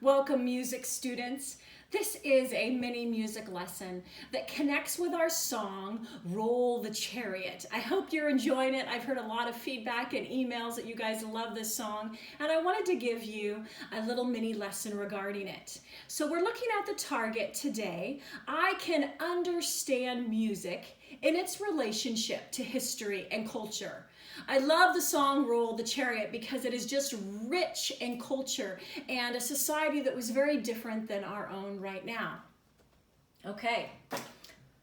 Welcome, music students. This is a mini music lesson that connects with our song, Roll the Chariot. I hope you're enjoying it. I've heard a lot of feedback and emails that you guys love this song, and I wanted to give you a little mini lesson regarding it. So we're looking at the target today. I can understand music in its relationship to history and culture. I love the song Roll the Chariot because it is just rich in culture and a society that was very different than our own right now. Okay,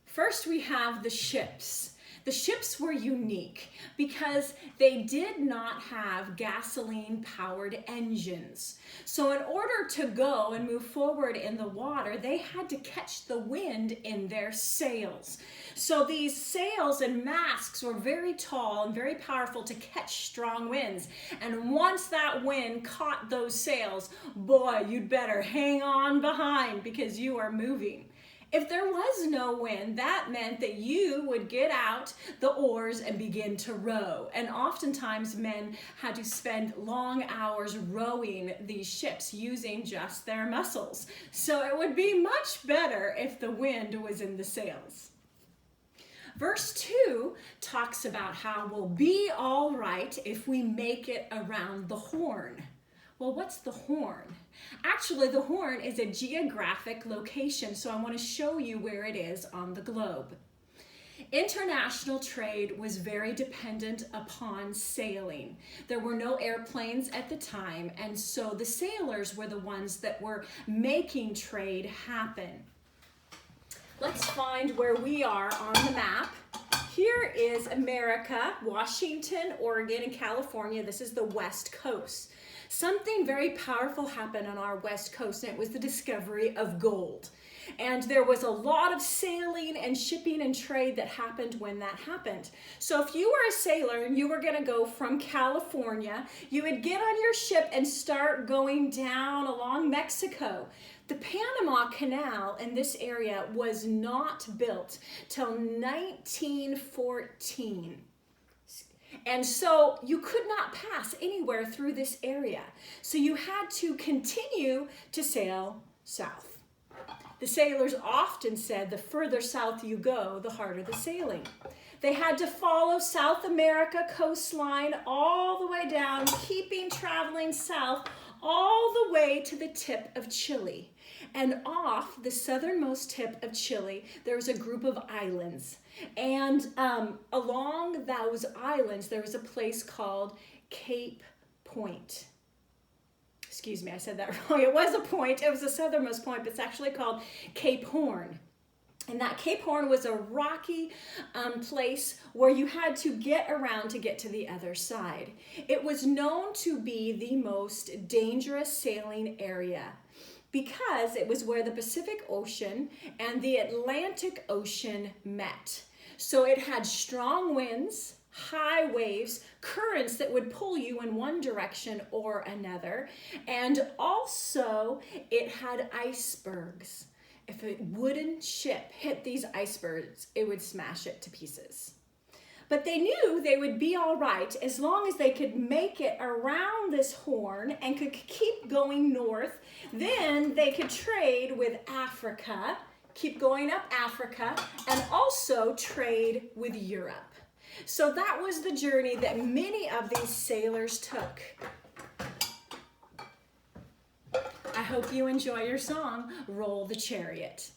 first we have the ships. The ships were unique because they did not have gasoline-powered engines. So in order to go and move forward in the water, they had to catch the wind in their sails. So these sails and masts were very tall and very powerful to catch strong winds. And once that wind caught those sails, boy, you'd better hang on behind because you are moving. If there was no wind, that meant that you would get out the oars and begin to row. And oftentimes men had to spend long hours rowing these ships using just their muscles. So it would be much better if the wind was in the sails. Verse 2 talks about how we'll be all right if we make it around the horn. Well, what's the horn? Actually, the horn is a geographic location, so I want to show you where it is on the globe. International trade was very dependent upon sailing. There were no airplanes at the time, and so the sailors were the ones that were making trade happen. Let's find where we are on the map. Here is America, Washington, Oregon, and California. This is the West Coast. Something very powerful happened on our West Coast, and it was the discovery of gold. And there was a lot of sailing and shipping and trade that happened when that happened. So if you were a sailor and you were going to go from California, you would get on your ship and start going down along Mexico. The Panama Canal in this area was not built till 1914. And so you could not pass anywhere through this area. So you had to continue to sail south. The sailors often said the further south you go, the harder the sailing. They had to follow South America coastline all the way down, keeping traveling south all the way to the tip of Chile. And off the southernmost tip of Chile, there was a group of islands. And along those islands, there was a place called Cape Point. Excuse me, I said that wrong. It was a point. It was the southernmost point, but it's actually called Cape Horn. And that Cape Horn was a rocky place where you had to get around to get to the other side. It was known to be the most dangerous sailing area because it was where the Pacific Ocean and the Atlantic Ocean met. So it had strong winds, high waves, currents that would pull you in one direction or another, and also it had icebergs. If a wooden ship hit these icebergs, it would smash it to pieces. But they knew they would be all right as long as they could make it around this horn and could keep going north. Then they could trade with Africa, keep going up Africa, and also trade with Europe. So that was the journey that many of these sailors took. I hope you enjoy your song, Roll the Chariot.